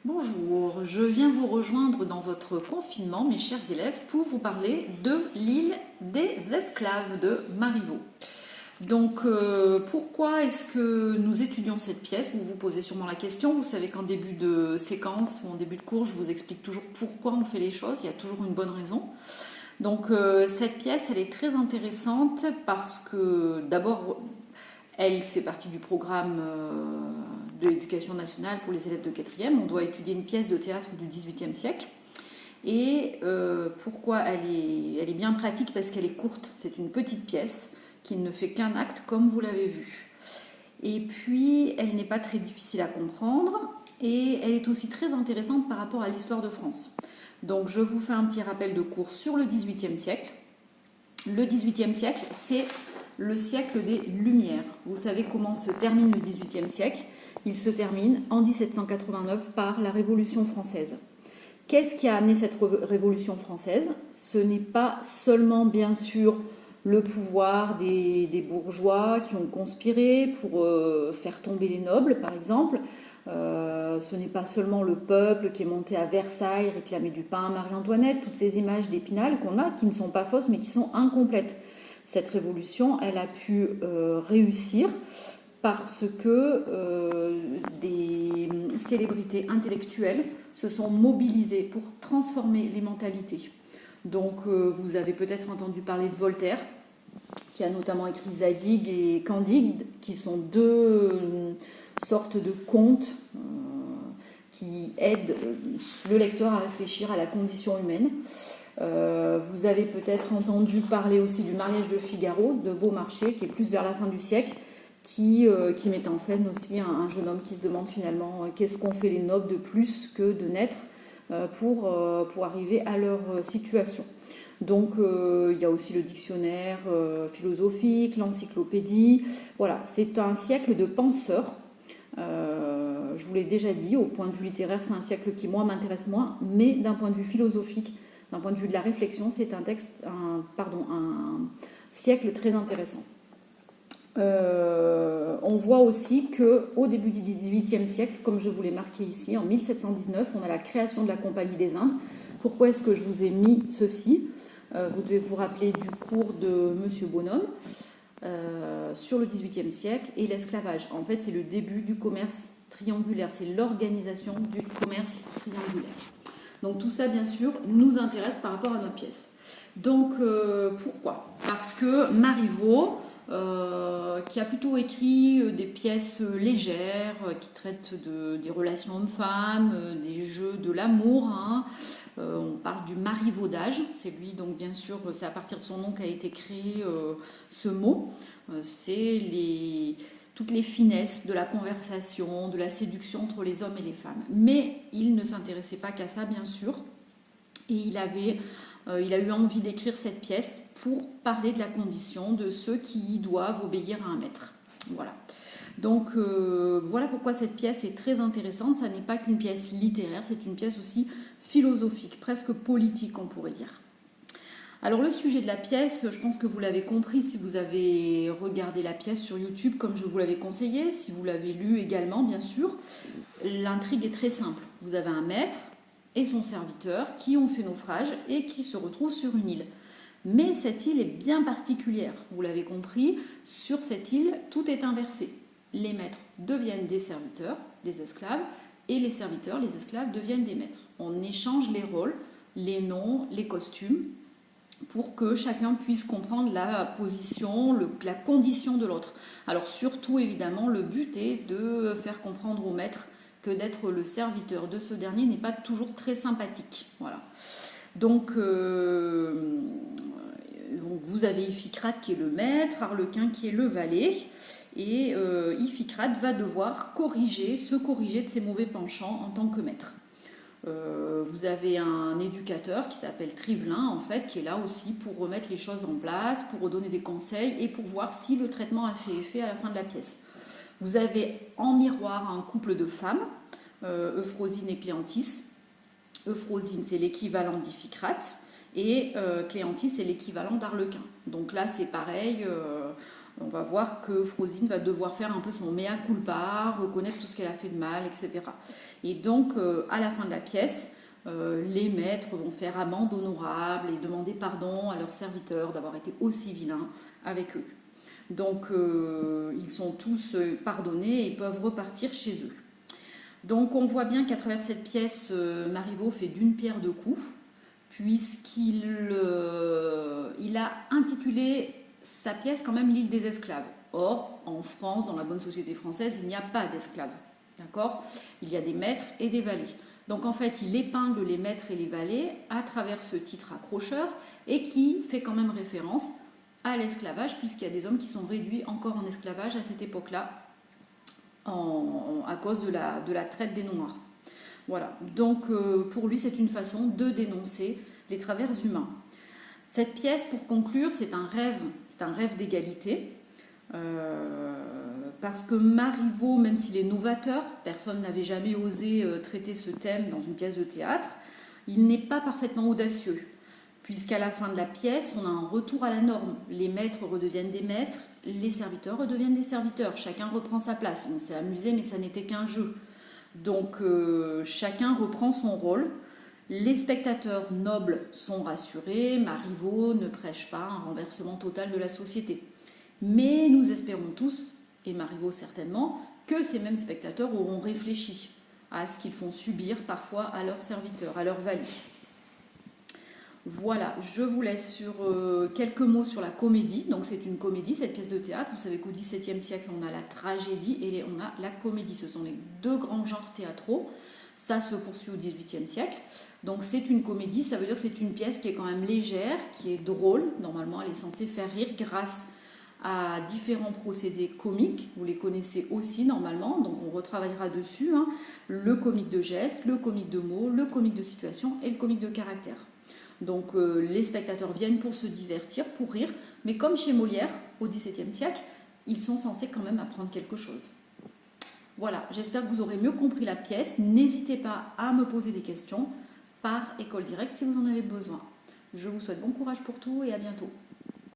Bonjour, je viens vous rejoindre dans votre confinement, mes chers élèves, pour vous parler de l'île des esclaves de Marivaux. Donc, pourquoi est-ce que nous étudions cette pièce? Vous vous posez sûrement la question. Vous savez qu'en début de séquence ou en début de cours, je vous explique toujours pourquoi on fait les choses. Il y a toujours une bonne raison. Donc, cette pièce, elle est très intéressante parce que, d'abord, elle fait partie du programme de l'éducation nationale pour les élèves de 4e. On doit étudier une pièce de théâtre du XVIIIe siècle. Et pourquoi elle est bien pratique? Parce qu'elle est courte. C'est une petite pièce qui ne fait qu'un acte, comme vous l'avez vu. Et puis, elle n'est pas très difficile à comprendre. Et elle est aussi très intéressante par rapport à l'histoire de France. Donc, je vous fais un petit rappel de cours sur le XVIIIe siècle. Le XVIIIe siècle, c'est le siècle des Lumières. Vous savez comment se termine le XVIIIe siècle? Il se termine en 1789 par la Révolution française. Qu'est-ce qui a amené cette Révolution française? Ce n'est pas seulement, bien sûr, le pouvoir des bourgeois qui ont conspiré pour faire tomber les nobles, par exemple. Ce n'est pas seulement le peuple qui est monté à Versailles réclamer du pain à Marie-Antoinette, toutes ces images d'Épinal qu'on a, qui ne sont pas fausses mais qui sont incomplètes. Cette révolution, elle a pu réussir parce que des célébrités intellectuelles se sont mobilisées pour transformer les mentalités. Donc vous avez peut-être entendu parler de Voltaire, qui a notamment écrit Zadig et Candide, qui sont deux sortes de contes qui aident le lecteur à réfléchir à la condition humaine. Vous avez peut-être entendu parler aussi du mariage de Figaro, de Beaumarchais, qui est plus vers la fin du siècle, qui met en scène aussi un jeune homme qui se demande finalement qu'est-ce qu'ont fait les nobles de plus que de naître pour arriver à leur situation. Donc il y a aussi le dictionnaire philosophique, l'encyclopédie. Voilà, c'est un siècle de penseurs. Je vous l'ai déjà dit, au point de vue littéraire, c'est un siècle qui, moi, m'intéresse moins, mais d'un point de vue philosophique, d'un point de vue de la réflexion, c'est un siècle très intéressant. On voit aussi qu'au début du XVIIIe siècle, comme je vous l'ai marqué ici, en 1719, on a la création de la Compagnie des Indes. Pourquoi est-ce que je vous ai mis ceci? Vous devez vous rappeler du cours de Monsieur Bonhomme sur le XVIIIe siècle et l'esclavage. En fait, c'est le début du commerce triangulaire, c'est l'organisation du commerce triangulaire. Donc tout ça, bien sûr, nous intéresse par rapport à notre pièce. Donc pourquoi? Parce que Marivaux, qui a plutôt écrit des pièces légères, qui traitent des relations hommes-femmes, des jeux de l'amour, hein. On parle du marivaudage, c'est lui, donc bien sûr, c'est à partir de son nom qu'a été créé ce mot. C'est toutes les finesses de la conversation, de la séduction entre les hommes et les femmes. Mais il ne s'intéressait pas qu'à ça, bien sûr, et il a eu envie d'écrire cette pièce pour parler de la condition de ceux qui doivent obéir à un maître. Voilà. Donc voilà pourquoi cette pièce est très intéressante. Ça n'est pas qu'une pièce littéraire, c'est une pièce aussi philosophique, presque politique, on pourrait dire. Alors le sujet de la pièce, je pense que vous l'avez compris si vous avez regardé la pièce sur YouTube comme je vous l'avais conseillé, si vous l'avez lu également, bien sûr. L'intrigue est très simple. Vous avez un maître et son serviteur qui ont fait naufrage et qui se retrouvent sur une île. Mais cette île est bien particulière. Vous l'avez compris, sur cette île, tout est inversé. Les maîtres deviennent des serviteurs, des esclaves, et les serviteurs, les esclaves, deviennent des maîtres. On échange les rôles, les noms, les costumes, pour que chacun puisse comprendre la position, la condition de l'autre. Alors surtout, évidemment, le but est de faire comprendre au maître que d'être le serviteur de ce dernier n'est pas toujours très sympathique. Voilà. Donc vous avez Iphicrate qui est le maître, Arlequin qui est le valet, et Iphicrate va devoir se corriger de ses mauvais penchants en tant que maître. Vous avez un éducateur qui s'appelle Trivelin, en fait, qui est là aussi pour remettre les choses en place, pour donner des conseils et pour voir si le traitement a fait effet à la fin de la pièce. Vous avez en miroir un couple de femmes, Euphrosine et Cléanthis. Euphrosine, c'est l'équivalent d'Iphicrate, et Cléanthis, c'est l'équivalent d'Arlequin. Donc là, c'est pareil, On va voir que Frosine va devoir faire un peu son mea culpa, reconnaître tout ce qu'elle a fait de mal, etc. Et donc, à la fin de la pièce, les maîtres vont faire amende honorable et demander pardon à leurs serviteurs d'avoir été aussi vilains avec eux. Donc, ils sont tous pardonnés et peuvent repartir chez eux. Donc, on voit bien qu'à travers cette pièce, Marivaux fait d'une pierre deux coups, puisqu'il il a intitulé sa pièce quand même l'île des esclaves. Or, en France, dans la bonne société française, il n'y a pas d'esclaves. D'accord ? Il y a des maîtres et des valets. Donc en fait, il épingle les maîtres et les valets à travers ce titre accrocheur et qui fait quand même référence à l'esclavage, puisqu'il y a des hommes qui sont réduits encore en esclavage à cette époque-là à cause de la traite des Noirs. Voilà, donc pour lui, c'est une façon de dénoncer les travers humains. Cette pièce, pour conclure, c'est un rêve d'égalité. Parce que Marivaux, même s'il est novateur, personne n'avait jamais osé traiter ce thème dans une pièce de théâtre, il n'est pas parfaitement audacieux, puisqu'à la fin de la pièce, on a un retour à la norme. Les maîtres redeviennent des maîtres, les serviteurs redeviennent des serviteurs, chacun reprend sa place. On s'est amusé, mais ça n'était qu'un jeu. Donc chacun reprend son rôle. Les spectateurs nobles sont rassurés, Marivaux ne prêche pas un renversement total de la société. Mais nous espérons tous, et Marivaux certainement, que ces mêmes spectateurs auront réfléchi à ce qu'ils font subir parfois à leurs serviteurs, à leurs valets. Voilà, je vous laisse sur quelques mots sur la comédie. Donc c'est une comédie, cette pièce de théâtre. Vous savez qu'au XVIIe siècle, on a la tragédie et on a la comédie. Ce sont les deux grands genres théâtraux. Ça se poursuit au XVIIIe siècle. Donc c'est une comédie, ça veut dire que c'est une pièce qui est quand même légère, qui est drôle. Normalement, elle est censée faire rire grâce à différents procédés comiques. Vous les connaissez aussi normalement, donc on retravaillera dessus. Le comique de geste, le comique de mots, le comique de situation et le comique de caractère. Donc les spectateurs viennent pour se divertir, pour rire, mais comme chez Molière au XVIIe siècle, ils sont censés quand même apprendre quelque chose. Voilà, j'espère que vous aurez mieux compris la pièce. N'hésitez pas à me poser des questions par École Directe si vous en avez besoin. Je vous souhaite bon courage pour tout et à bientôt.